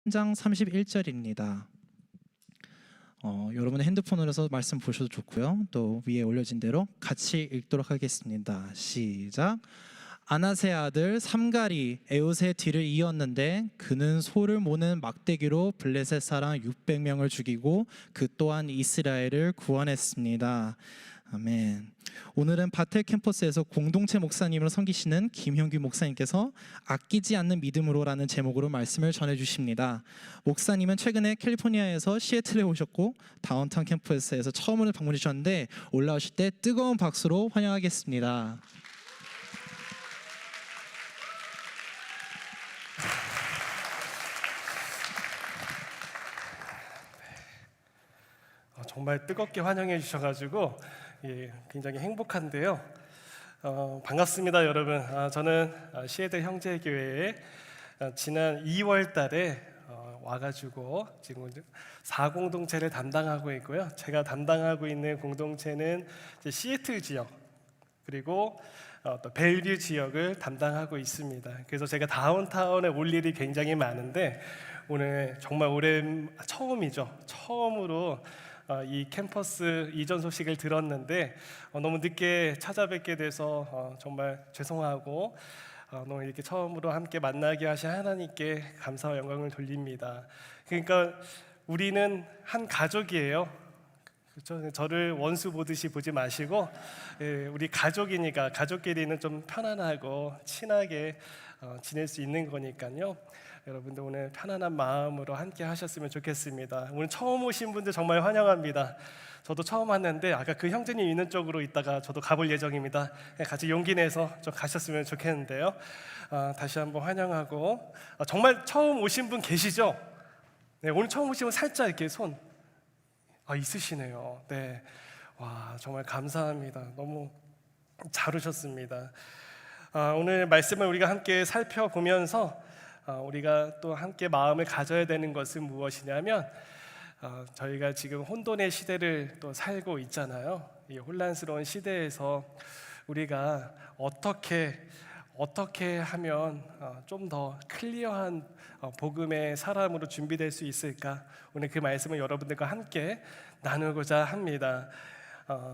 3장 31절입니다. 여러분의 핸드폰으로서 말씀 보셔도 좋고요. 또 위에 올려진 대로 같이 읽도록 하겠습니다. 시작. 아나세 아들 삼갈이 에웃의 뒤를 이었는데 그는 소를 모는 막대기로 블레셋 사람 600명을 죽이고 그 또한 이스라엘을 구원했습니다. 아멘. 오늘은 바텔 캠퍼스에서 공동체 목사님으로 섬기시는 김형규 목사님께서 아끼지 않는 믿음으로라는 제목으로 말씀을 전해주십니다. 목사님은 최근에 캘리포니아에서 시애틀에 오셨고 다운타운 캠퍼스에서 처음으로 방문해 주셨는데 올라오실 때 뜨거운 박수로 환영하겠습니다. 정말 뜨겁게 환영해 주셔가지고 굉장히 행복한데요. 반갑습니다, 여러분. 저는 시애틀 형제교회에 지난 2월 달에 와가지고 지금 4공동체를 담당하고 있고요. 제가 담당하고 있는 공동체는 시애틀 지역 그리고 또 벨뷰 지역을 담당하고 있습니다. 그래서 제가 다운타운에 올 일이 굉장히 많은데 오늘 정말 처음으로 이 캠퍼스 이전 소식을 들었는데 너무 늦게 찾아뵙게 돼서 정말 죄송하고 너무 이렇게 처음으로 함께 만나게 하신 하나님께 감사와 영광을 돌립니다. 그러니까 우리는 한 가족이에요. 그렇죠? 저를 원수 보듯이 보지 마시고 우리 가족이니까 가족끼리는 좀 편안하고 친하게 지낼 수 있는 거니까요. 여러분들 오늘 편안한 마음으로 함께 하셨으면 좋겠습니다. 오늘 처음 오신 분들 정말 환영합니다. 저도 처음 왔는데 아까 그 형제님 있는 쪽으로 있다가 저도 가볼 예정입니다. 같이 용기 내서 좀 가셨으면 좋겠는데요. 다시 한번 환영하고 정말 처음 오신 분 계시죠? 네, 오늘 처음 오신 분 살짝 이렇게 손 있으시네요. 네, 와 정말 감사합니다. 너무 잘 오셨습니다. 오늘 말씀을 우리가 함께 살펴보면서 우리가 또 함께 마음을 가져야 되는 것은 무엇이냐면 저희가 지금 혼돈의 시대를 또 살고 있잖아요. 이 혼란스러운 시대에서 우리가 어떻게 하면 좀 더 클리어한 복음의 사람으로 준비될 수 있을까? 오늘 그 말씀을 여러분들과 함께 나누고자 합니다.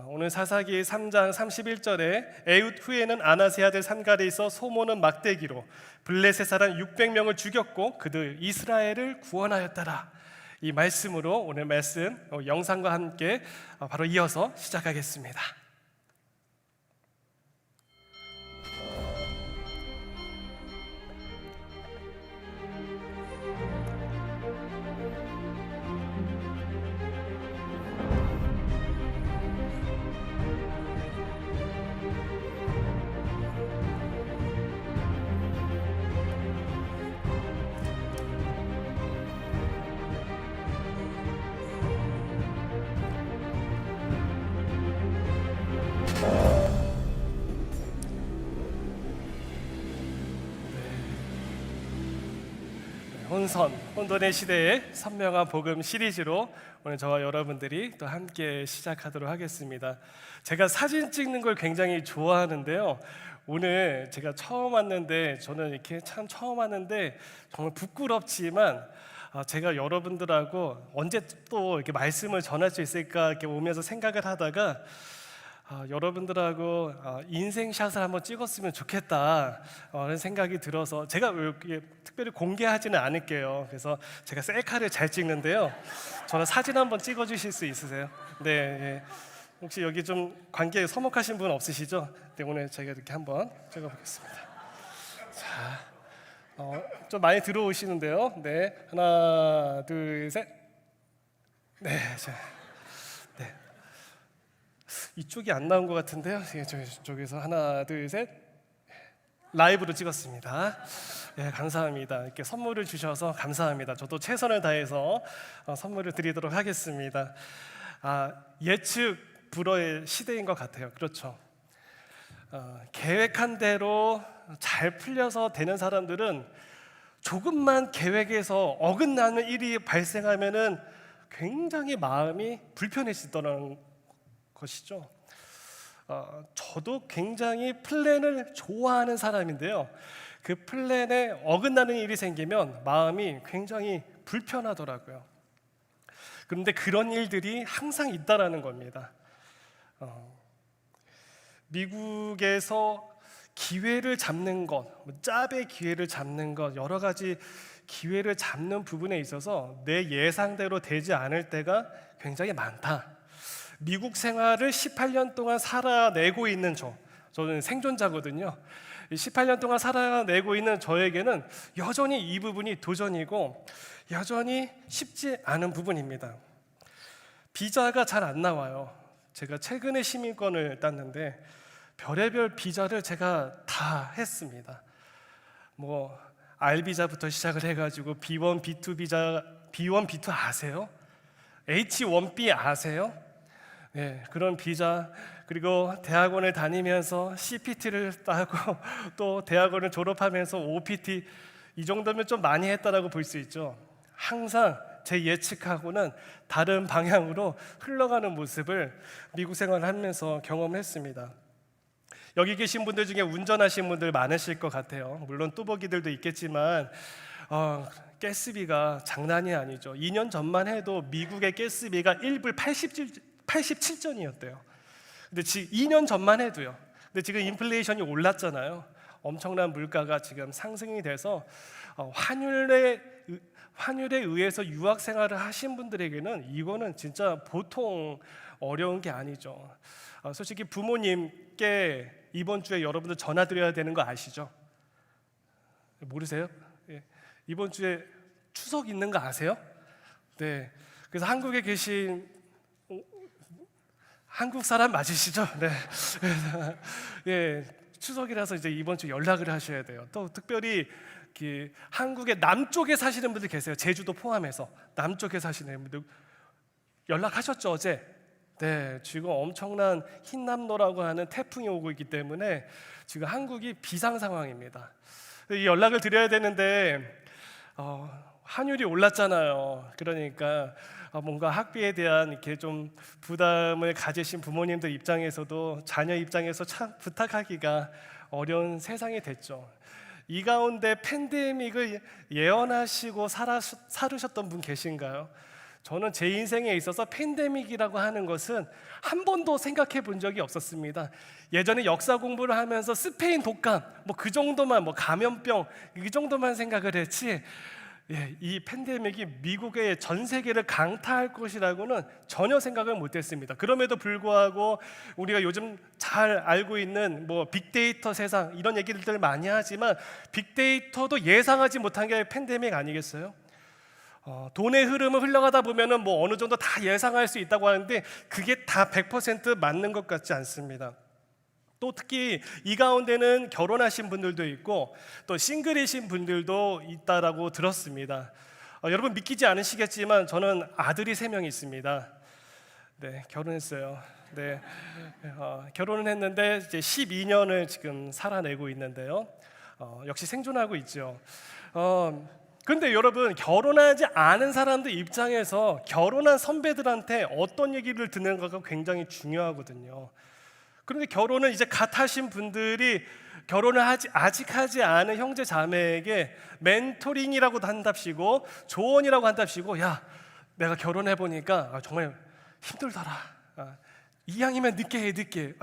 오늘 사사기 3장 31절에 에웃 후에는 아나세 아들 삼갈이 있어 소모는 막대기로 블레셋 사람 600명을 죽였고 그들 이스라엘을 구원하였더라. 이 말씀으로 오늘 말씀 영상과 함께 바로 이어서 시작하겠습니다. 혼돈의 시대의 선명한 복음 시리즈로 오늘 저와 여러분들이 또 함께 시작하도록 하겠습니다. 제가 사진 찍는 걸 굉장히 좋아하는데요. 오늘 제가 처음 왔는데 저는 이렇게 참 처음 왔는데 정말 부끄럽지만 제가 여러분들하고 언제 또 이렇게 말씀을 전할 수 있을까 이렇게 오면서 생각을 하다가 여러분들하고 인생샷을 한번 찍었으면 좋겠다 라는 생각이 들어서 제가 특별히 공개하지는 않을게요. 그래서 제가 셀카를 잘 찍는데요. 저는 사진 한번 찍어주실 수 있으세요? 네, 예. 혹시 여기 좀 관계에 서먹하신 분 없으시죠? 네, 오늘 제가 이렇게 한번 찍어보겠습니다. 자, 좀 많이 들어오시는데요. 네, 하나, 둘, 셋. 네, 네. 이쪽이 안 나온 것 같은데요. 저쪽에서 하나, 둘, 셋. 라이브로 찍었습니다. 네, 감사합니다. 이렇게 선물을 주셔서 감사합니다. 저도 최선을 다해서 선물을 드리도록 하겠습니다. 예측 불허의 시대인 것 같아요. 그렇죠. 계획한 대로 잘 풀려서 되는 사람들은 조금만 계획에서 어긋나는 일이 발생하면은 굉장히 마음이 불편해지더라는 것이죠. 저도 굉장히 플랜을 좋아하는 사람인데요. 그 플랜에 어긋나는 일이 생기면 마음이 굉장히 불편하더라고요. 그런데 그런 일들이 항상 있다라는 겁니다. 미국에서 기회를 잡는 것, 짭의 기회를 잡는 것, 여러 가지 기회를 잡는 부분에 있어서 내 예상대로 되지 않을 때가 굉장히 많다. 미국 생활을 18년 동안 살아내고 있는 저는 생존자거든요. 18년 동안 살아내고 있는 저에게는 여전히 이 부분이 도전이고 여전히 쉽지 않은 부분입니다. 비자가 잘 안 나와요. 제가 최근에 시민권을 땄는데 별의별 비자를 제가 다 했습니다. 뭐 R 비자부터 시작을 해가지고 B1, B2 비자, B1, B2 아세요? H1B 아세요? 네, 그런 비자, 그리고 대학원을 다니면서 CPT를 따고 또 대학원을 졸업하면서 OPT, 이 정도면 좀 많이 했다라고 볼 수 있죠. 항상 제 예측하고는 다른 방향으로 흘러가는 모습을 미국 생활을 하면서 경험했습니다. 여기 계신 분들 중에 운전하신 분들 많으실 것 같아요. 물론 뚜벅이들도 있겠지만 가스비가 장난이 아니죠. 2년 전만 해도 미국의 가스비가 1불 87전이었대요. 근데 지금 2년 전만 해도요. 근데 지금 인플레이션이 올랐잖아요. 엄청난 물가가 지금 상승이 돼서 환율에 의해서 유학 생활을 하신 분들에게는 이거는 진짜 보통 어려운 게 아니죠. 솔직히 부모님께 이번 주에 여러분들 전화 드려야 되는 거 아시죠? 모르세요? 예. 이번 주에 추석 있는 거 아세요? 네. 그래서 한국에 계신 한국 사람 맞으시죠? 네. 예. 추석이라서 이제 이번 주 연락을 하셔야 돼요. 또 특별히 한국의 남쪽에 사시는 분들 계세요. 제주도 포함해서 남쪽에 사시는 분들 연락하셨죠 어제? 네, 지금 엄청난 흰남노라고 하는 태풍이 오고 있기 때문에 지금 한국이 비상 상황입니다. 이 연락을 드려야 되는데 환율이 올랐잖아요. 그러니까 뭔가 학비에 대한 이렇게 좀 부담을 가지신 부모님들 입장에서도 자녀 입장에서 참 부탁하기가 어려운 세상이 됐죠. 이 가운데 팬데믹을 예언하시고 살으셨던 분 계신가요? 저는 제 인생에 있어서 팬데믹이라고 하는 것은 한 번도 생각해 본 적이 없었습니다. 예전에 역사 공부를 하면서 스페인 독감, 뭐 그 정도만, 뭐 감염병 이 정도만 생각을 했지, 이 팬데믹이 미국의 전 세계를 강타할 것이라고는 전혀 생각을 못했습니다. 그럼에도 불구하고 우리가 요즘 잘 알고 있는 뭐 빅데이터 세상 이런 얘기들 많이 하지만 빅데이터도 예상하지 못한 게 팬데믹 아니겠어요? 돈의 흐름을 흘러가다 보면은 뭐 어느 정도 다 예상할 수 있다고 하는데 그게 다 100% 맞는 것 같지 않습니다. 또 특히 이 가운데는 결혼하신 분들도 있고 또 싱글이신 분들도 있다라고 들었습니다. 여러분 믿기지 않으시겠지만 저는 아들이 3명이 있습니다. 네, 결혼했어요. 네, 결혼을 했는데 이제 12년을 지금 살아내고 있는데요. 역시 생존하고 있죠. 근데 여러분 결혼하지 않은 사람들 입장에서 결혼한 선배들한테 어떤 얘기를 듣는가가 굉장히 중요하거든요. 그런데 결혼을 이제 갓 하신 분들이 결혼을 아직 하지 않은 형제 자매에게 멘토링이라고도 한답시고 조언이라고 한답시고, 야 내가 결혼해 보니까 정말 힘들더라. 이왕이면 늦게 해 늦게.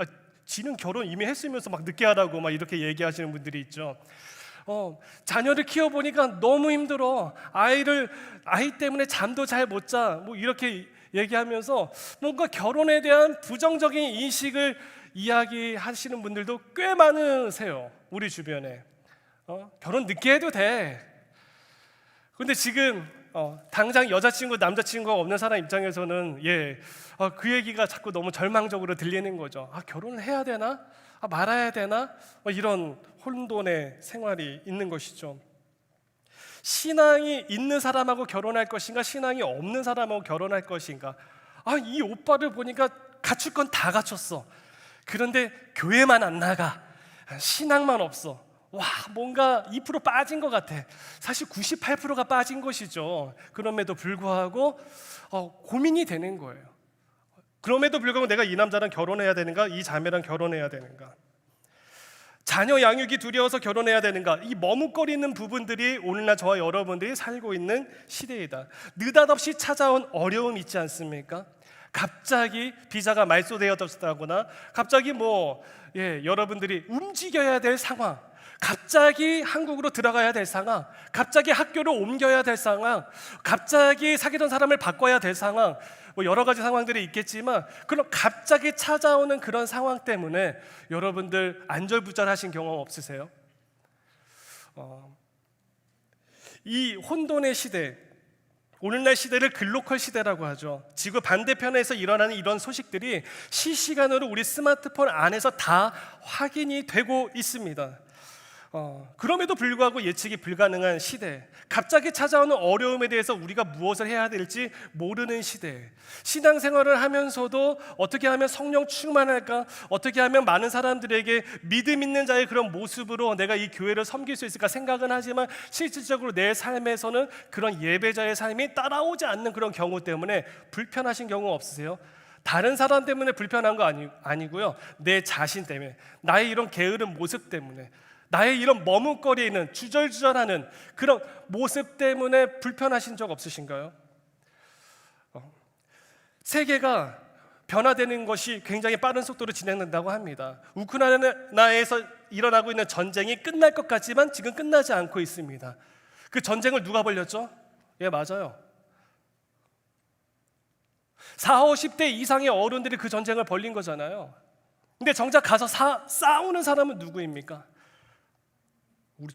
지는 결혼 이미 했으면서 막 늦게 하라고 막 이렇게 얘기하시는 분들이 있죠. 자녀를 키워보니까 너무 힘들어. 아이 때문에 잠도 잘 못 자. 뭐 이렇게 얘기하면서 뭔가 결혼에 대한 부정적인 인식을 이야기하시는 분들도 꽤 많으세요. 우리 주변에. 결혼 늦게 해도 돼. 근데 지금 당장 여자친구, 남자친구가 없는 사람 입장에서는 그 얘기가 자꾸 너무 절망적으로 들리는 거죠. 결혼을 해야 되나? 말아야 되나? 이런 혼돈의 생활이 있는 것이죠. 신앙이 있는 사람하고 결혼할 것인가, 신앙이 없는 사람하고 결혼할 것인가. 이 오빠를 보니까 갖출 건 다 갖췄어. 그런데 교회만 안 나가. 신앙만 없어. 와, 뭔가 2% 빠진 것 같아. 사실 98%가 빠진 것이죠. 그럼에도 불구하고 고민이 되는 거예요. 그럼에도 불구하고 내가 이 남자랑 결혼해야 되는가, 이 자매랑 결혼해야 되는가. 자녀 양육이 두려워서 결혼해야 되는가? 이 머뭇거리는 부분들이 오늘날 저와 여러분들이 살고 있는 시대이다. 느닷없이 찾아온 어려움 있지 않습니까? 갑자기 비자가 말소되었다거나 갑자기 여러분들이 움직여야 될 상황, 갑자기 한국으로 들어가야 될 상황, 갑자기 학교를 옮겨야 될 상황, 갑자기 사귀던 사람을 바꿔야 될 상황, 여러 가지 상황들이 있겠지만 그럼 갑자기 찾아오는 그런 상황 때문에 여러분들 안절부절하신 경험 없으세요? 이 혼돈의 시대, 오늘날 시대를 글로컬 시대라고 하죠. 지구 반대편에서 일어나는 이런 소식들이 실시간으로 우리 스마트폰 안에서 다 확인이 되고 있습니다. 그럼에도 불구하고 예측이 불가능한 시대, 갑자기 찾아오는 어려움에 대해서 우리가 무엇을 해야 될지 모르는 시대, 신앙생활을 하면서도 어떻게 하면 성령 충만할까, 어떻게 하면 많은 사람들에게 믿음 있는 자의 그런 모습으로 내가 이 교회를 섬길 수 있을까 생각은 하지만 실질적으로 내 삶에서는 그런 예배자의 삶이 따라오지 않는 그런 경우 때문에 불편하신 경우 없으세요? 다른 사람 때문에 불편한 거 아니고요, 내 자신 때문에, 나의 이런 게으른 모습 때문에, 나의 이런 머뭇거리는 주절주절하는 그런 모습 때문에 불편하신 적 없으신가요? 세계가 변화되는 것이 굉장히 빠른 속도로 진행된다고 합니다. 우크라이나에서 일어나고 있는 전쟁이 끝날 것 같지만 지금 끝나지 않고 있습니다. 그 전쟁을 누가 벌렸죠? 예, 맞아요. 40, 50대 이상의 어른들이 그 전쟁을 벌린 거잖아요. 근데 정작 가서 싸우는 사람은 누구입니까? 우리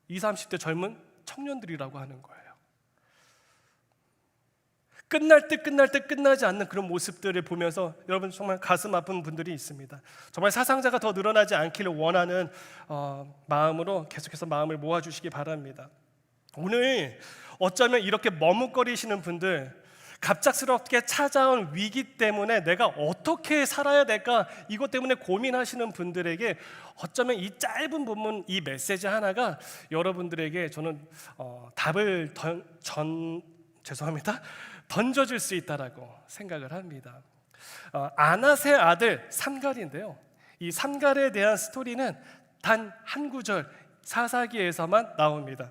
20, 30대 젊은 청년들이라고 하는 거예요. 끝날 듯 끝나지 않는 그런 모습들을 보면서 여러분 정말 가슴 아픈 분들이 있습니다. 정말 사상자가 더 늘어나지 않기를 원하는 마음으로 계속해서 마음을 모아주시기 바랍니다. 오늘 어쩌면 이렇게 머뭇거리시는 분들, 갑작스럽게 찾아온 위기 때문에 내가 어떻게 살아야 될까, 이것 때문에 고민하시는 분들에게 어쩌면 이 짧은 본문, 이 메시지 하나가 여러분들에게 저는 답을 던져줄 수 있다라고 생각을 합니다. 아낫의 아들 산갈인데요, 이 산갈에 대한 스토리는 단 한 구절 사사기에서만 나옵니다.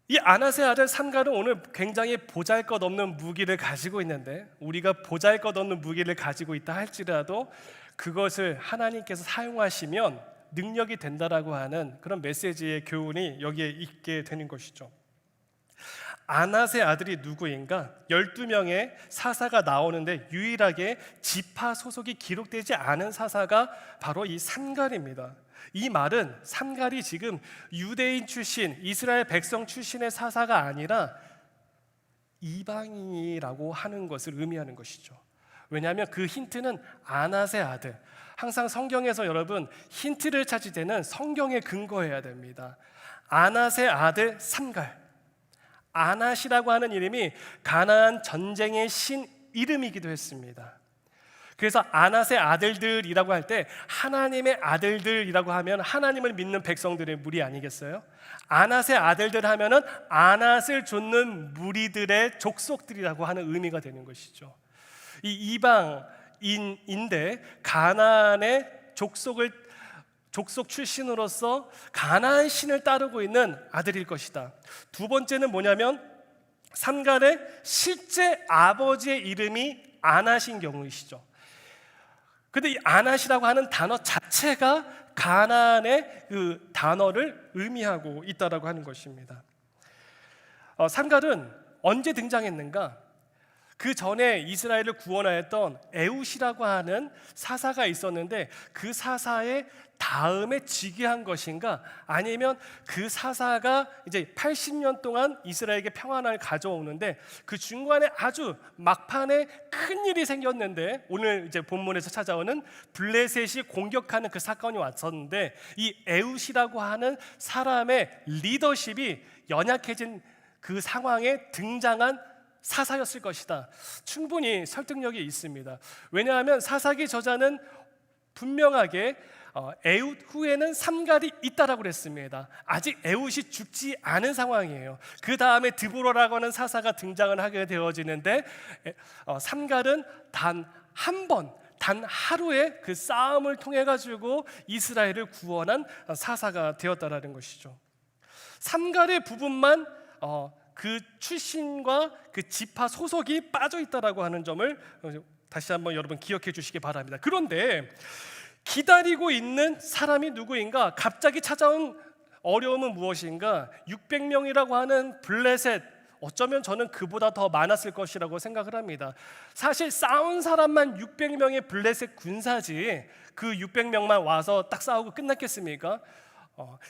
이 아낫의 아들 산갈은 오늘 굉장히 보잘것없는 무기를 가지고 있는데, 우리가 보잘것없는 무기를 가지고 있다 할지라도 그것을 하나님께서 사용하시면 능력이 된다라고 하는 그런 메시지의 교훈이 여기에 있게 되는 것이죠. 아낫의 아들이 누구인가? 12명의 사사가 나오는데 유일하게 지파 소속이 기록되지 않은 사사가 바로 이 산갈입니다. 이 말은 산갈이 지금 유대인 출신, 이스라엘 백성 출신의 사사가 아니라 이방인이라고 하는 것을 의미하는 것이죠. 왜냐하면 그 힌트는 아낫의 아들, 항상 성경에서 여러분 힌트를 찾을 때는 성경에 근거해야 됩니다. 아낫의 아들 산갈, 아낫이라고 하는 이름이 가나안 전쟁의 신 이름이기도 했습니다. 그래서 아낫의 아들들이라고 할 때 하나님의 아들들이라고 하면 하나님을 믿는 백성들의 무리 아니겠어요? 아낫의 아들들 하면은 아낫을 쫓는 무리들의 족속들이라고 하는 의미가 되는 것이죠. 이 이방인인데 가나안의 족속 출신으로서 가나안 신을 따르고 있는 아들일 것이다. 두 번째는 뭐냐면 산갈의 실제 아버지의 이름이 아낫인 경우이시죠. 근데 이 아낫이라고 하는 단어 자체가 가나안의 그 단어를 의미하고 있다라고 하는 것입니다. 산갈은 언제 등장했는가? 그 전에 이스라엘을 구원하였던 에웃이라고 하는 사사가 있었는데 그 사사의 다음에 즉위한 것인가? 아니면 그 사사가 이제 80년 동안 이스라엘에게 평안을 가져오는데 그 중간에 아주 막판에 큰 일이 생겼는데, 오늘 이제 본문에서 찾아오는 블레셋이 공격하는 그 사건이 왔었는데, 이 에웃이라고 하는 사람의 리더십이 연약해진 그 상황에 등장한 사사였을 것이다. 충분히 설득력이 있습니다. 왜냐하면 사사기 저자는 분명하게 에웃 후에는 산갈이 있다라고 그랬습니다. 아직 에웃이 죽지 않은 상황이에요. 그 다음에 드보라라고 하는 사사가 등장을 하게 되어지는데 산갈은 단 한 번, 단 하루의 그 싸움을 통해 가지고 이스라엘을 구원한 사사가 되었다라는 것이죠. 삼갈의 부분만 그 출신과 그 지파 소속이 빠져 있다라고 하는 점을 다시 한번 여러분 기억해 주시기 바랍니다. 그런데 기다리고 있는 사람이 누구인가? 갑자기 찾아온 어려움은 무엇인가? 600명이라고 하는 블레셋, 어쩌면 저는 그보다 더 많았을 것이라고 생각을 합니다. 사실 싸운 사람만 600명의 블레셋 군사지 그 600명만 와서 딱 싸우고 끝났겠습니까?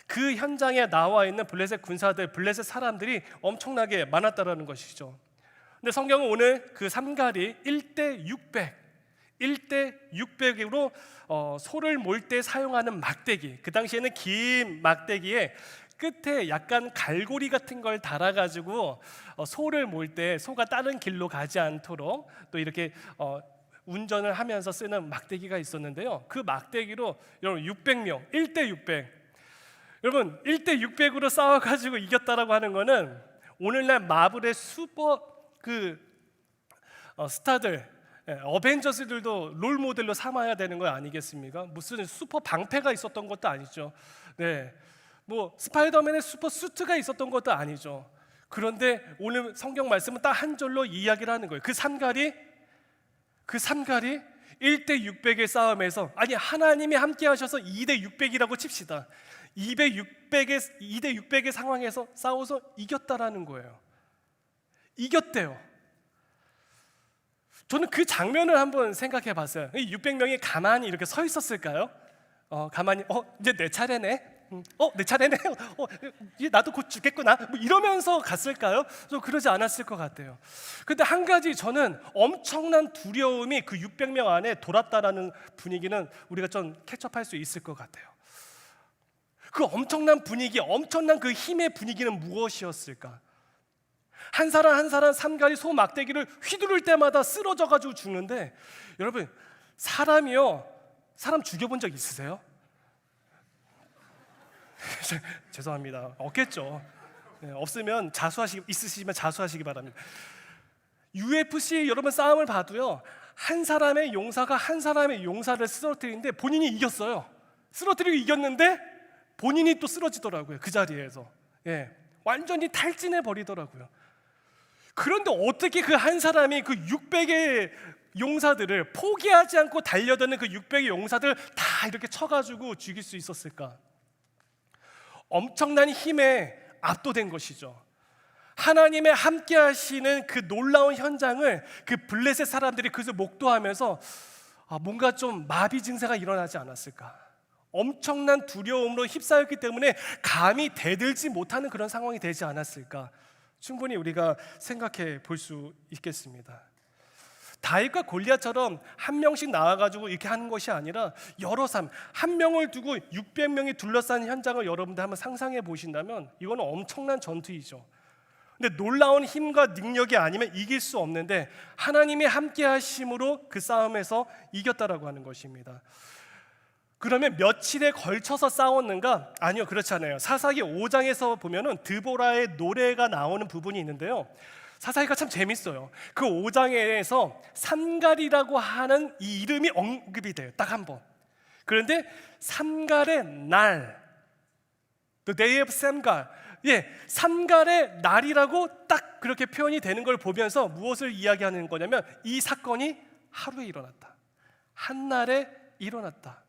그 현장에 나와 있는 블레셋 군사들, 블레셋 사람들이 엄청나게 많았다라는 것이죠. 근데 성경은 오늘 그 삼갈이 1대 600으로 소를 몰 때 사용하는 막대기, 그 당시에는 긴 막대기에 끝에 약간 갈고리 같은 걸 달아가지고 소를 몰 때 소가 다른 길로 가지 않도록 또 이렇게 운전을 하면서 쓰는 막대기가 있었는데요. 그 막대기로 여러분 600명, 1대 600. 여러분 1대 600으로 싸워가지고 이겼다라고 하는 거는 오늘날 마블의 슈퍼 스타들, 어벤져스들도 롤 모델로 삼아야 되는 거 아니겠습니까? 무슨 슈퍼 방패가 있었던 것도 아니죠. 네, 뭐 스파이더맨의 슈퍼 수트가 있었던 것도 아니죠. 그런데 오늘 성경 말씀은 딱 한 절로 이야기를 하는 거예요. 그 삼갈이 1대 600의 싸움에서, 아니 하나님이 함께 하셔서 2대 600이라고 칩시다. 2대 600의 상황에서 싸워서 이겼다라는 거예요. 이겼대요. 저는 그 장면을 한번 생각해 봤어요. 600명이 가만히 이렇게 서 있었을까요? 가만히 이제 내 차례네. 내 차례네. 이제 나도 곧 죽겠구나. 뭐 이러면서 갔을까요? 좀 그러지 않았을 것 같아요. 근데 한 가지 저는 엄청난 두려움이 그 600명 안에 돌았다라는 분위기는 우리가 좀 캐치업할 수 있을 것 같아요. 그 엄청난 분위기, 엄청난 그 힘의 분위기는 무엇이었을까? 한 사람 한 사람 삼갈이 소 막대기를 휘두를 때마다 쓰러져 가지고 죽는데, 여러분 사람 죽여본 적 있으세요? 죄송합니다. 없겠죠. 네, 없으면 있으시면 자수하시기 바랍니다. UFC 여러분 싸움을 봐도요, 한 사람의 용사가 한 사람의 용사를 쓰러뜨리는데 본인이 이겼어요. 쓰러뜨리고 이겼는데 본인이 또 쓰러지더라고요. 그 자리에서. 완전히 탈진해 버리더라고요. 그런데 어떻게 그 한 사람이 그 600의 용사들을 포기하지 않고 달려드는 그 600의 용사들을 다 이렇게 쳐가지고 죽일 수 있었을까? 엄청난 힘에 압도된 것이죠. 하나님의 함께 하시는 그 놀라운 현장을 그 블레셋 사람들이 그래서 목도하면서 뭔가 좀 마비 증세가 일어나지 않았을까? 엄청난 두려움으로 휩싸였기 때문에 감히 대들지 못하는 그런 상황이 되지 않았을까? 충분히 우리가 생각해 볼 수 있겠습니다. 다윗과 골리앗처럼 한 명씩 나와가지고 이렇게 하는 것이 아니라 여러 사람, 한 명을 두고 600명이 둘러싼 현장을 여러분들 한번 상상해 보신다면 이거는 엄청난 전투이죠. 근데 놀라운 힘과 능력이 아니면 이길 수 없는데 하나님이 함께 하심으로 그 싸움에서 이겼다라고 하는 것입니다. 그러면 며칠에 걸쳐서 싸웠는가? 아니요, 그렇지 않아요. 사사기 5장에서 보면은 드보라의 노래가 나오는 부분이 있는데요, 사사기가 참 재밌어요. 그 5장에서 삼갈이라고 하는 이 이름이 언급이 돼요. 딱 한 번. 그런데 삼갈의 날, The day of 삼갈, 삼갈의 날이라고 딱 그렇게 표현이 되는 걸 보면서 무엇을 이야기하는 거냐면 이 사건이 하루에 일어났다, 한날에 일어났다.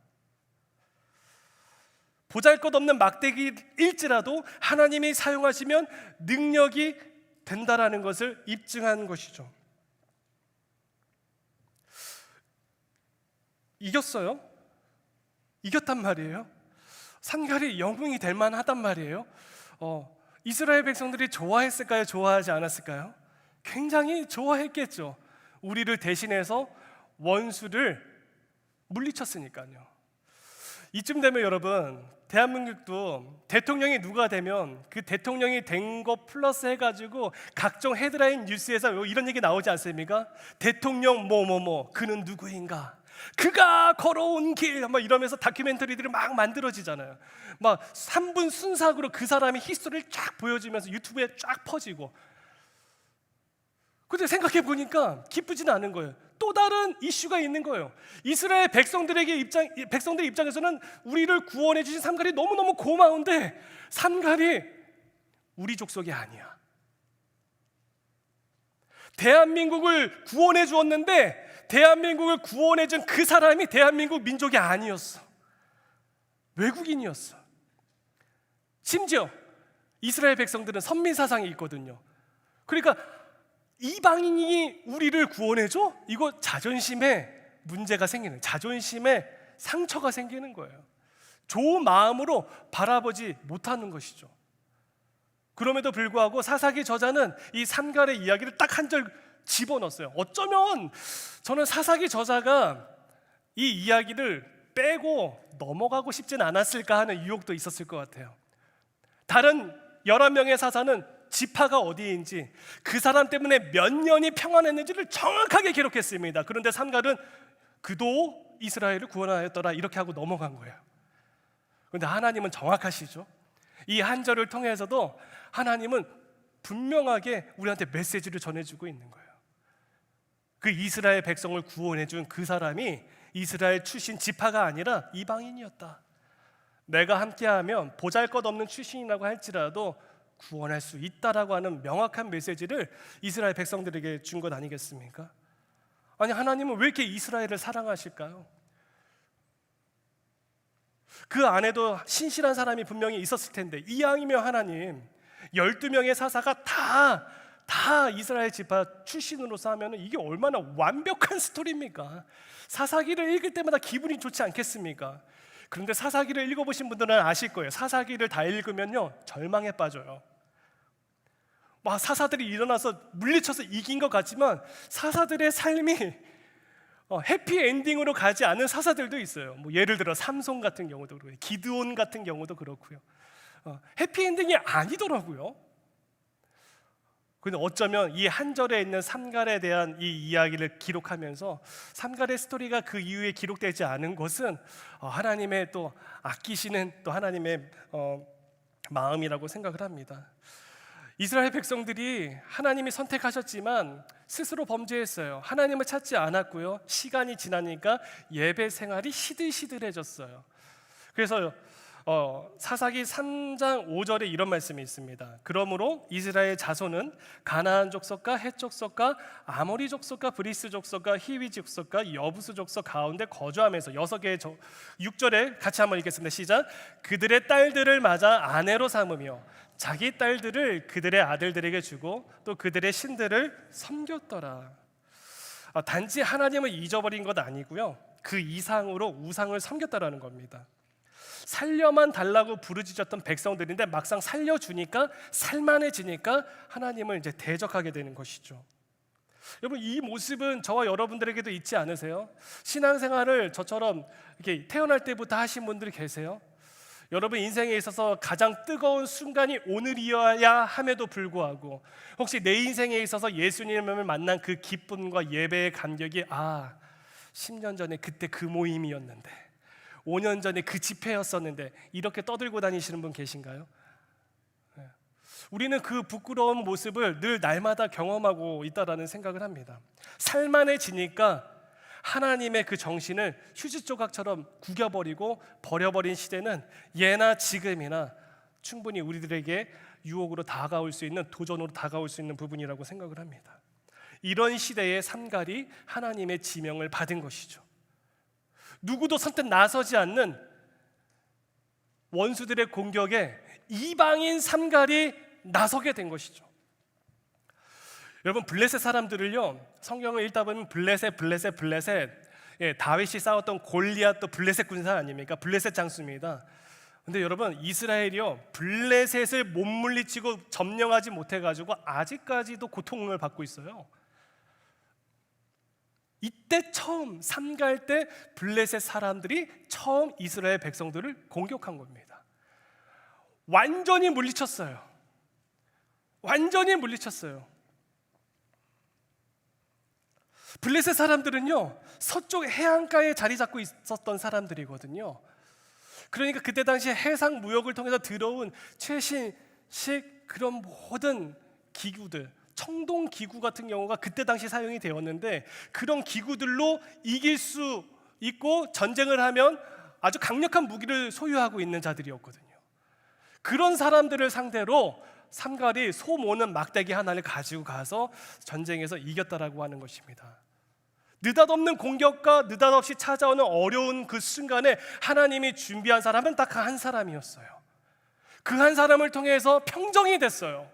보잘것없는 막대기일지라도 하나님이 사용하시면 능력이 된다라는 것을 입증한 것이죠. 이겼어요. 이겼단 말이에요. 삼갈이 영웅이 될 만하단 말이에요. 이스라엘 백성들이 좋아했을까요? 좋아하지 않았을까요? 굉장히 좋아했겠죠. 우리를 대신해서 원수를 물리쳤으니까요. 이쯤 되면 여러분, 대한민국도 대통령이 누가 되면 그 대통령이 된 거 플러스 해가지고 각종 헤드라인 뉴스에서 이런 얘기 나오지 않습니까? 대통령 뭐뭐뭐 그는 누구인가, 그가 걸어온 길, 막 이러면서 다큐멘터리들이 막 만들어지잖아요. 막 3분 순삭으로 그 사람의 히스토리를 쫙 보여주면서 유튜브에 쫙 퍼지고. 근데 생각해 보니까 기쁘지는 않은 거예요. 또 다른 이슈가 있는 거예요. 이스라엘 백성들의 입장에서는 우리를 구원해 주신 삼갈이 너무너무 고마운데 삼갈이 우리 족속이 아니야. 대한민국을 구원해 주었는데 대한민국을 구원해 준 그 사람이 대한민국 민족이 아니었어. 외국인이었어. 심지어 이스라엘 백성들은 선민 사상이 있거든요. 그러니까 이방인이 우리를 구원해줘? 이거 자존심에 문제가 생기는, 자존심에 상처가 생기는 거예요. 좋은 마음으로 바라보지 못하는 것이죠. 그럼에도 불구하고 사사기 저자는 이 삼갈의 이야기를 딱 한 절 집어넣었어요. 어쩌면 저는 사사기 저자가 이 이야기를 빼고 넘어가고 싶진 않았을까 하는 유혹도 있었을 것 같아요. 다른 11명의 사사는 지파가 어디인지, 그 사람 때문에 몇 년이 평안했는지를 정확하게 기록했습니다. 그런데 삼갈은 그도 이스라엘을 구원하였더라 이렇게 하고 넘어간 거예요. 그런데 하나님은 정확하시죠. 이 한 절을 통해서도 하나님은 분명하게 우리한테 메시지를 전해주고 있는 거예요. 그 이스라엘 백성을 구원해준 그 사람이 이스라엘 출신 지파가 아니라 이방인이었다. 내가 함께하면 보잘것없는 출신이라고 할지라도 구원할 수 있다라고 하는 명확한 메시지를 이스라엘 백성들에게 준 것 아니겠습니까? 아니, 하나님은 왜 이렇게 이스라엘을 사랑하실까요? 그 안에도 신실한 사람이 분명히 있었을 텐데, 이왕이면 하나님 12명의 사사가 다 이스라엘 지파 출신으로서 하면 이게 얼마나 완벽한 스토리입니까? 사사기를 읽을 때마다 기분이 좋지 않겠습니까? 그런데 사사기를 읽어보신 분들은 아실 거예요. 사사기를 다 읽으면요 절망에 빠져요. 막 사사들이 일어나서 물리쳐서 이긴 것 같지만 사사들의 삶이 해피엔딩으로 가지 않은 사사들도 있어요. 뭐 예를 들어 삼손 같은 경우도 그렇고요, 기드온 같은 경우도 그렇고요. 해피엔딩이 아니더라고요. 근데 어쩌면 이 한 절에 있는 삼갈에 대한 이 이야기를 기록하면서 삼갈의 스토리가 그 이후에 기록되지 않은 것은 하나님의 또 아끼시는 또 하나님의 마음이라고 생각을 합니다. 이스라엘 백성들이 하나님이 선택하셨지만 스스로 범죄했어요. 하나님을 찾지 않았고요. 시간이 지나니까 예배 생활이 시들시들해졌어요. 그래서 사사기 3장 5절에 이런 말씀이 있습니다. 그러므로 이스라엘 자손은 가나안 족속과 헷 족속과 아모리 족속과 브리스 족속과 히위 족속과 여부스 족속 가운데 거주하면서 6개의 6절에 같이 한번 읽겠습니다. 시작. 그들의 딸들을 맞아 아내로 삼으며 자기 딸들을 그들의 아들들에게 주고 또 그들의 신들을 섬겼더라. 단지 하나님을 잊어버린 것 아니고요, 그 이상으로 우상을 섬겼다라는 겁니다. 살려만 달라고 부르짖었던 백성들인데 막상 살려주니까 살만해지니까 하나님을 이제 대적하게 되는 것이죠. 여러분, 이 모습은 저와 여러분들에게도 있지 않으세요? 신앙생활을 저처럼 이렇게 태어날 때부터 하신 분들이 계세요? 여러분 인생에 있어서 가장 뜨거운 순간이 오늘이어야 함에도 불구하고 혹시 내 인생에 있어서 예수님을 만난 그 기쁨과 예배의 감격이 10년 전에 그때 그 모임이었는데, 5년 전에 그 집회였었는데 이렇게 떠들고 다니시는 분 계신가요? 우리는 그 부끄러운 모습을 늘 날마다 경험하고 있다라는 생각을 합니다. 살만해지니까 하나님의 그 정신을 휴지 조각처럼 구겨버리고 버려버린 시대는 예나 지금이나 충분히 우리들에게 유혹으로 다가올 수 있는, 도전으로 다가올 수 있는 부분이라고 생각을 합니다. 이런 시대에 삼갈이 하나님의 지명을 받은 것이죠. 누구도 선뜻 나서지 않는 원수들의 공격에 이방인 삼갈이 나서게 된 것이죠. 여러분, 블레셋 사람들을요, 성경을 읽다 보면 블레셋, 다윗이 싸웠던 골리앗도 블레셋 군사 아닙니까? 블레셋 장수입니다. 근데 여러분, 이스라엘이요 블레셋을 못 물리치고 점령하지 못해가지고 아직까지도 고통을 받고 있어요. 이때 처음 삼갈 때 블레셋 사람들이 처음 이스라엘 백성들을 공격한 겁니다. 완전히 물리쳤어요. 완전히 물리쳤어요. 블레셋 사람들은요 서쪽 해안가에 자리 잡고 있었던 사람들이거든요. 그러니까 그때 당시 해상 무역을 통해서 들어온 최신식 그런 모든 기구들, 청동 기구 같은 경우가 그때 당시 사용이 되었는데 그런 기구들로 이길 수 있고 전쟁을 하면 아주 강력한 무기를 소유하고 있는 자들이었거든요. 그런 사람들을 상대로 삼갈이 소 모는 막대기 하나를 가지고 가서 전쟁에서 이겼다라고 하는 것입니다. 느닷없는 공격과 느닷없이 찾아오는 어려운 그 순간에 하나님이 준비한 사람은 딱 한 사람이었어요. 그 한 사람을 통해서 평정이 됐어요.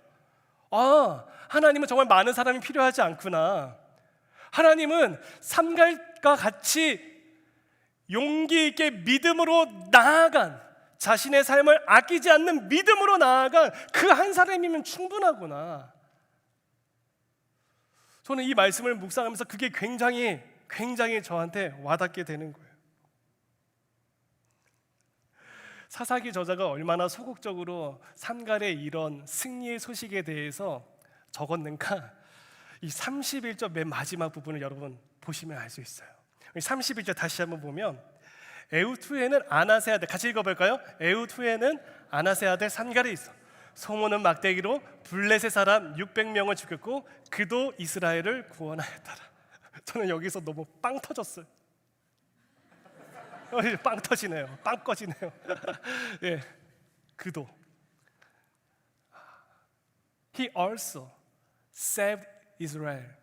아, 하나님은 정말 많은 사람이 필요하지 않구나. 하나님은 삼갈과 같이 용기 있게 믿음으로 나아간, 자신의 삶을 아끼지 않는 믿음으로 나아간 그 한 사람이면 충분하구나. 저는 이 말씀을 묵상하면서 그게 굉장히 저한테 와닿게 되는 거예요. 사사기 저자가 얼마나 소극적으로 삼갈의 이런 승리의 소식에 대해서 적었는가, 이 31절 맨 마지막 부분을 여러분 보시면 알 수 있어요. 31절 다시 한번 보면 에훗 후에는 아나세 아들, 같이 읽어볼까요? 에훗 후에는 아나세 아들 삼갈이 있어 소모는 막대기로 블레셋 사람 600명을 죽였고 그도 이스라엘을 구원하였더라. 저는 여기서 너무 빵 터졌어요. 빵 터지네요. 빵 꺼지네요. 예, 그도 He also saved Israel.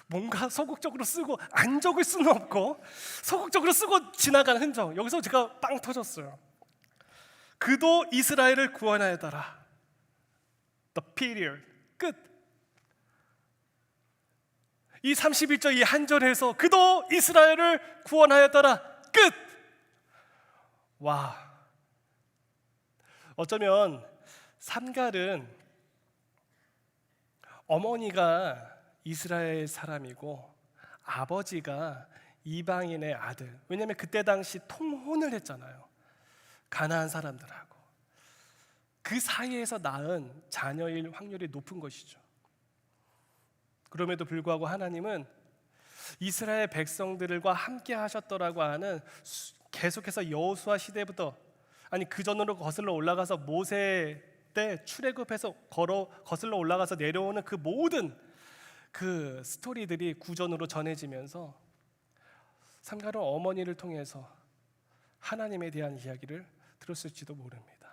뭔가 소극적으로 쓰고 안 적을 수는 없고 소극적으로 쓰고 지나간 흔적, 여기서 제가 빵 터졌어요. 그도 이스라엘을 구원하였더라. The period. 끝. 이 31절 이 한 절에서 그도 이스라엘을 구원하였더라. 끝. 와. 어쩌면 삼갈은 어머니가 이스라엘 사람이고 아버지가 이방인의 아들. 왜냐하면 그때 당시 통혼을 했잖아요. 가나안 사람들하고. 그 사이에서 낳은 자녀일 확률이 높은 것이죠. 그럼에도 불구하고 하나님은 이스라엘 백성들과 함께 하셨더라고 하는, 계속해서 여호수아 시대부터, 아니 그 전으로 거슬러 올라가서 모세 때 출애굽해서 거슬러 올라가서 내려오는 그 모든 그 스토리들이 구전으로 전해지면서 삼갈은 어머니를 통해서 하나님에 대한 이야기를 들었을지도 모릅니다.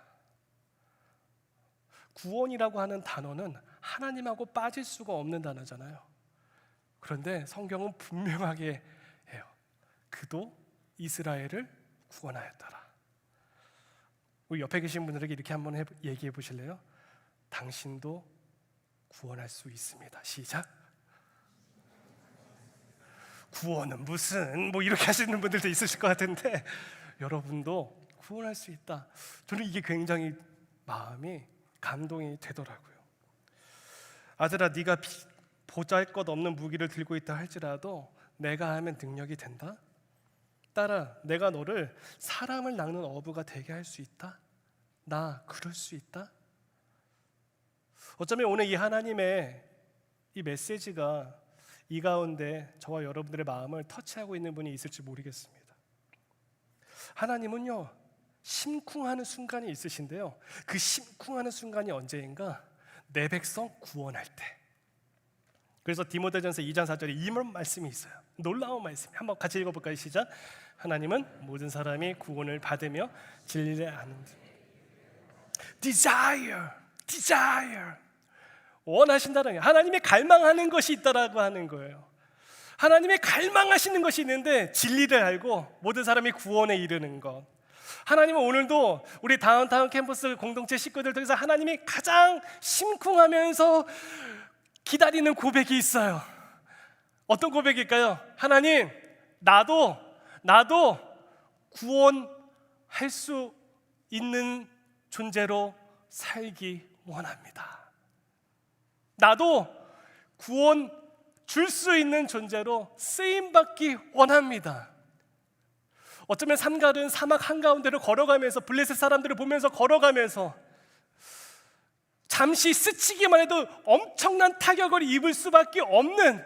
구원이라고 하는 단어는 하나님하고 빠질 수가 없는 단어잖아요. 그런데 성경은 분명하게 해요. 그도 이스라엘을 구원하였더라. 우리 옆에 계신 분들에게 이렇게 한번 얘기해 보실래요? 당신도 구원할 수 있습니다. 시작. 구원은 무슨 뭐 이렇게 하시는 분들도 있으실 것 같은데 여러분도 구원할 수 있다. 저는 이게 굉장히 마음이 감동이 되더라고요. 아들아, 네가 보잘것없는 무기를 들고 있다 할지라도 내가 하면 능력이 된다. 딸아, 내가 너를 사람을 낚는 어부가 되게 할 수 있다. 나 그럴 수 있다. 어쩌면 오늘 이 하나님의 이 메시지가 이 가운데 저와 여러분들의 마음을 터치하고 있는 분이 있을지 모르겠습니다. 하나님은요, 심쿵하는 순간이 있으신데요, 그 심쿵하는 순간이 언제인가? 내 백성 구원할 때. 그래서 디모데전서 2장 4절에 이런 말씀이 있어요. 놀라운 말씀. 한번 같이 읽어볼까요? 시작. 하나님은 모든 사람이 구원을 받으며 진리를 아는 desire 원하신다는 거예요. 하나님이 갈망하는 것이 있다라고 하는 거예요. 하나님의 갈망하시는 것이 있는데 진리를 알고 모든 사람이 구원에 이르는 것. 하나님은 오늘도 우리 다운타운 캠퍼스 공동체 식구들 통해서 하나님이 가장 심쿵하면서 기다리는 고백이 있어요. 어떤 고백일까요? 하나님, 나도 구원할 수 있는 존재로 살기 원합니다. 나도 구원 줄 수 있는 존재로 쓰임받기 원합니다. 어쩌면 삼갈은 사막 한가운데를 걸어가면서 블레셋 사람들을 보면서 걸어가면서 잠시 스치기만 해도 엄청난 타격을 입을 수밖에 없는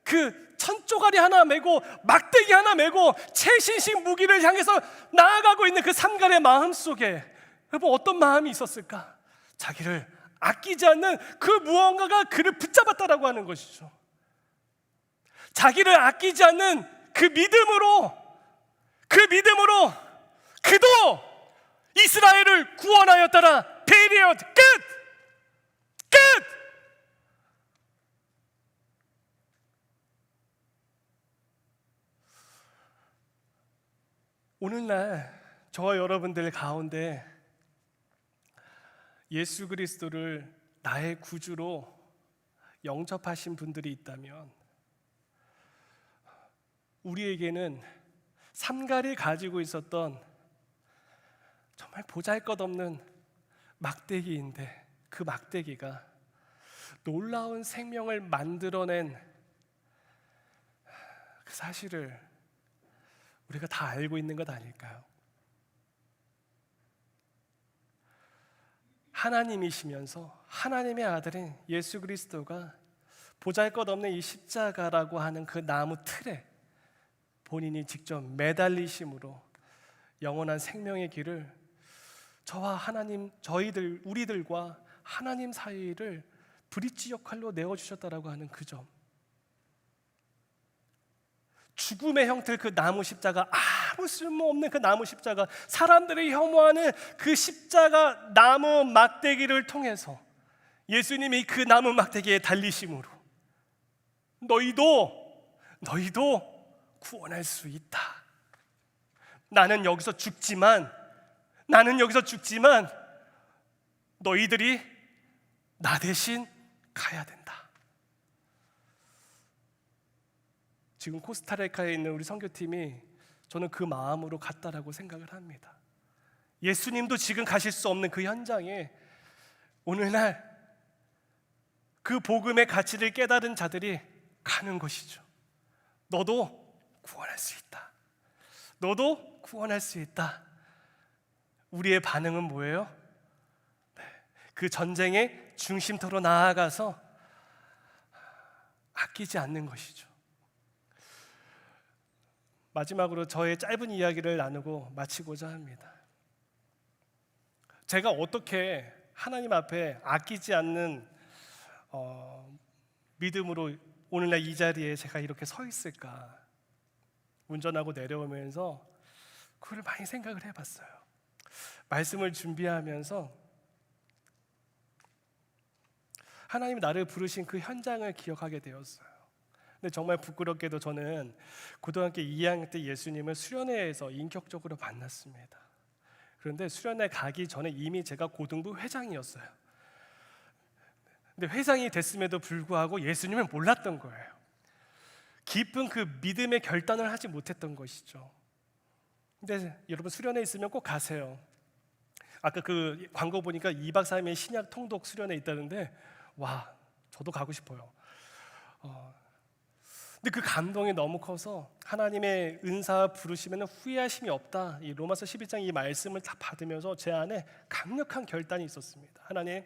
그 천조가리 하나 메고 막대기 하나 메고 최신식 무기를 향해서 나아가고 있는 그 삼갈의 마음 속에 여러분 어떤 마음이 있었을까? 자기를 아끼지 않는 그 무언가가 그를 붙잡았다라고 하는 것이죠. 자기를 아끼지 않는 그 믿음으로 그도 이스라엘을 구원하였더라. 페리엇. 끝. 오늘날 저와 여러분들 가운데 예수 그리스도를 나의 구주로 영접하신 분들이 있다면 우리에게는 삼갈이 가지고 있었던 정말 보잘것없는 막대기인데 그 막대기가 놀라운 생명을 만들어낸 그 사실을 우리가 다 알고 있는 것 아닐까요? 하나님이시면서 하나님의 아들인 예수 그리스도가 보잘것없는 이 십자가라고 하는 그 나무 틀에 본인이 직접 매달리심으로 영원한 생명의 길을 저와 하나님, 우리들과 하나님 사이를 브릿지 역할로 내어주셨다라고 하는 그 점, 죽음의 형틀 그 나무 십자가, 아무 쓸모없는 그 나무 십자가, 사람들이 혐오하는 그 십자가 나무 막대기를 통해서 예수님이 그 나무 막대기에 달리심으로 너희도 구원할 수 있다. 나는 여기서 죽지만 너희들이 나 대신 가야 된다. 지금 코스타리카에 있는 우리 선교팀이 저는 그 마음으로 갔다라고 생각을 합니다. 예수님도 지금 가실 수 없는 그 현장에 오늘날 그 복음의 가치를 깨달은 자들이 가는 것이죠. 너도 구원할 수 있다. 너도 구원할 수 있다. 우리의 반응은 뭐예요? 그 전쟁의 중심터로 나아가서 아끼지 않는 것이죠. 마지막으로 저의 짧은 이야기를 나누고 마치고자 합니다. 제가 어떻게 하나님 앞에 아끼지 않는 믿음으로 오늘날 이 자리에 제가 이렇게 서 있을까? 운전하고 내려오면서 그걸 많이 생각을 해봤어요. 말씀을 준비하면서 하나님이 나를 부르신 그 현장을 기억하게 되었어요. 근데 정말 부끄럽게도 저는 고등학교 2학년 때 예수님을 수련회에서 인격적으로 만났습니다. 그런데 수련회 가기 전에 이미 제가 고등부 회장이었어요. 근데 회장이 됐음에도 불구하고 예수님을 몰랐던 거예요. 깊은 그 믿음의 결단을 하지 못했던 것이죠. 근데 여러분 수련회 있으면 꼭 가세요. 아까 그 광고 보니까 2박 3일 신약 통독 수련회 있다는데 와, 저도 가고 싶어요. 근데 그 감동이 너무 커서 하나님의 은사 부르시면 후회하심이 없다. 이 로마서 11장 이 말씀을 다 받으면서 제 안에 강력한 결단이 있었습니다. 하나님,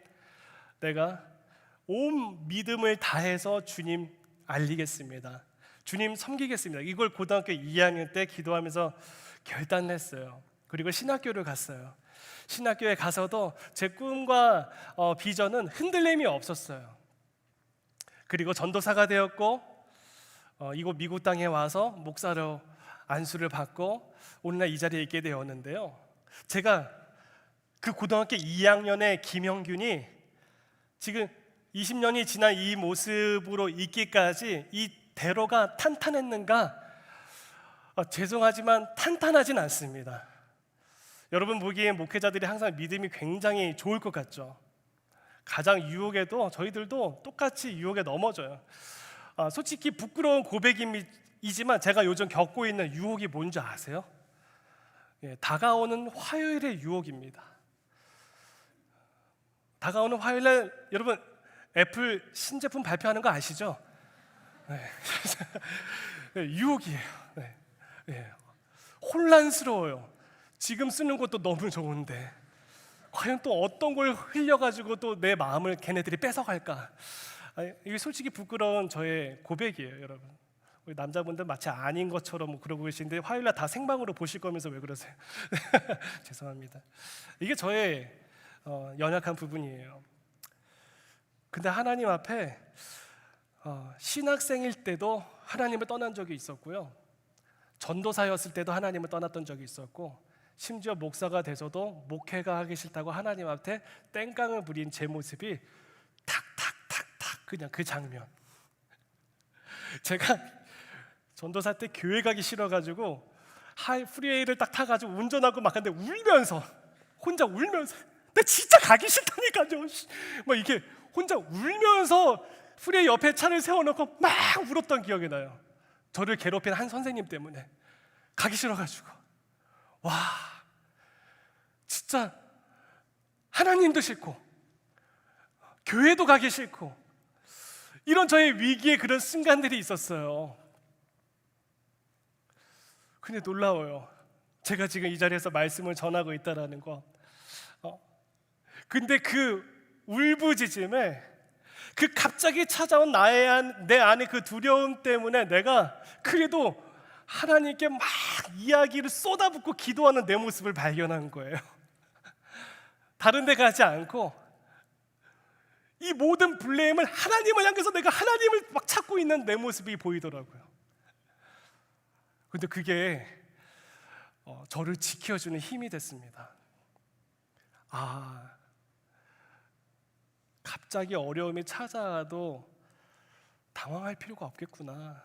내가 온 믿음을 다해서 주님 알리겠습니다. 주님 섬기겠습니다. 이걸 고등학교 2학년 때 기도하면서 결단을 했어요. 그리고 신학교를 갔어요. 신학교에 가서도 제 꿈과 비전은 흔들림이 없었어요. 그리고 전도사가 되었고 이곳 미국 땅에 와서 목사로 안수를 받고 오늘날 이 자리에 있게 되었는데요. 제가 그 고등학교 2학년의 김영균이 지금 20년이 지난 이 모습으로 있기까지 이 대로가 탄탄했는가? 죄송하지만 탄탄하진 않습니다. 여러분 보기에 목회자들이 항상 믿음이 굉장히 좋을 것 같죠. 가장 유혹에도 저희들도 똑같이 유혹에 넘어져요. 솔직히 부끄러운 고백이지만 제가 요즘 겪고 있는 유혹이 뭔지 아세요? 다가오는 화요일의 유혹입니다. 다가오는 화요일에 여러분 애플 신제품 발표하는 거 아시죠? 네. 유혹이에요. 네. 혼란스러워요. 지금 쓰는 것도 너무 좋은데 과연 또 어떤 걸 흘려가지고 또 내 마음을 걔네들이 뺏어갈까? 이게 솔직히 부끄러운 저의 고백이에요, 여러분. 우리 남자분들 마치 아닌 것처럼 그러고 계신데 화요일날 다 생방으로 보실 거면서 왜 그러세요? 죄송합니다. 이게 저의 연약한 부분이에요. 근데 하나님 앞에 신학생일 때도 하나님을 떠난 적이 있었고요. 전도사였을 때도 하나님을 떠났던 적이 있었고, 심지어 목사가 돼서도 목회가 하기 싫다고 하나님 앞에 땡깡을 부린 제 모습이 탁탁탁탁 그냥 그 장면. 제가 전도사 때 교회 가기 싫어가지고 프리웨이를 딱 타가지고 운전하고 막 하는데 혼자 울면서 나 진짜 가기 싫다니까요. 막 이게 혼자 울면서 프리웨이 옆에 차를 세워놓고 막 울었던 기억이 나요. 저를 괴롭힌 한 선생님 때문에 가기 싫어가지고. 와, 진짜 하나님도 싫고 교회도 가기 싫고 이런 저의 위기의 그런 순간들이 있었어요. 근데 놀라워요. 제가 지금 이 자리에서 말씀을 전하고 있다라는 거. 근데 그 울부짖음에 그 갑자기 찾아온 내 안의 그 두려움 때문에 내가 그래도 하나님께 막 이야기를 쏟아붓고 기도하는 내 모습을 발견한 거예요. 다른 데 가지 않고 이 모든 블레임을 하나님을 향해서 내가 하나님을 막 찾고 있는 내 모습이 보이더라고요. 근데 그게 저를 지켜주는 힘이 됐습니다. 갑자기 어려움이 찾아와도 당황할 필요가 없겠구나.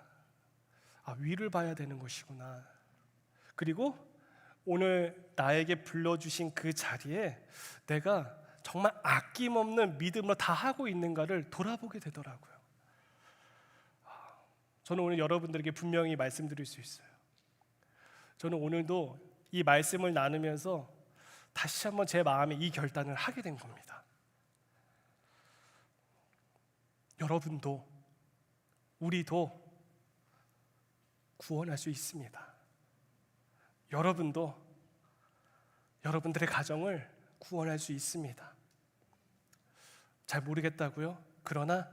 위를 봐야 되는 것이구나. 그리고 오늘 나에게 불러주신 그 자리에 내가 정말 아낌없는 믿음으로 다 하고 있는가를 돌아보게 되더라고요. 저는 오늘 여러분들에게 분명히 말씀드릴 수 있어요. 저는 오늘도 이 말씀을 나누면서 다시 한번 제 마음에 이 결단을 하게 된 겁니다. 여러분도 우리도 구원할 수 있습니다. 여러분도 여러분들의 가정을 구원할 수 있습니다. 잘 모르겠다고요? 그러나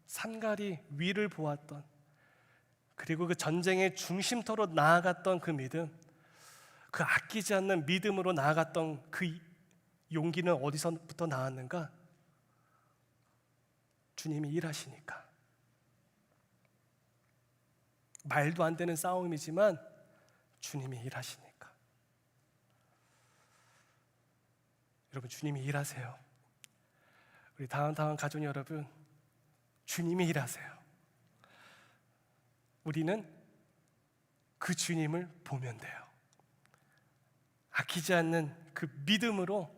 산갈이 위를 보았던, 그리고 그 전쟁의 중심터로 나아갔던 그 믿음, 그 아끼지 않는 믿음으로 나아갔던 그 용기는 어디서부터 나왔는가? 주님이 일하시니까. 말도 안 되는 싸움이지만 주님이 일하시니까. 여러분, 주님이 일하세요. 우리 다운타운 가족 여러분, 주님이 일하세요. 우리는 그 주님을 보면 돼요. 아끼지 않는 그 믿음으로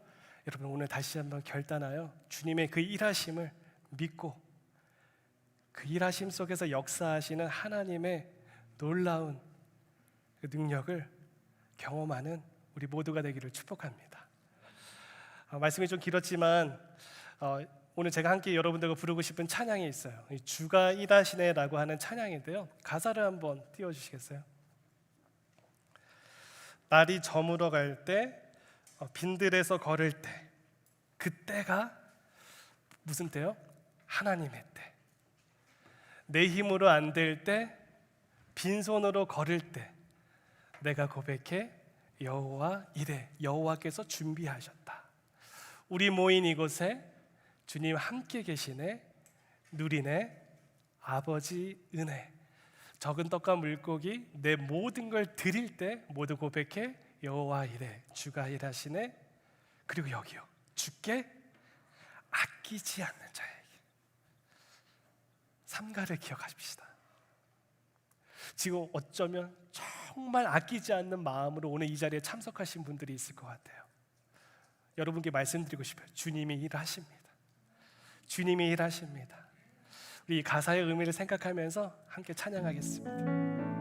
여러분 오늘 다시 한번 결단하여 주님의 그 일하심을 믿고 그 일하심 속에서 역사하시는 하나님의 놀라운 그 능력을 경험하는 우리 모두가 되기를 축복합니다. 말씀이 좀 길었지만 오늘 제가 함께 여러분들과 부르고 싶은 찬양이 있어요. 주가 일하시네라고 하는 찬양인데요. 가사를 한번 띄워주시겠어요? 날이 저물어 갈 때, 빈들에서 걸을 때, 그때가 무슨 때요? 하나님의 때. 내 힘으로 안 될 때, 빈손으로 걸을 때, 내가 고백해 여호와 이래. 여호와께서 준비하셨다. 우리 모인 이곳에 주님 함께 계시네. 누리네. 아버지 은혜. 적은 떡과 물고기 내 모든 걸 드릴 때 모두 고백해 여호와 이래. 주가 일하시네. 그리고 여기요. 주께 아끼지 않는 자에게. 삼가를 기억하십시다. 지금 어쩌면 정말 아끼지 않는 마음으로 오늘 이 자리에 참석하신 분들이 있을 것 같아요. 여러분께 말씀드리고 싶어요. 주님이 일하십니다. 주님이 일하십니다. 우리 이 가사의 의미를 생각하면서 함께 찬양하겠습니다.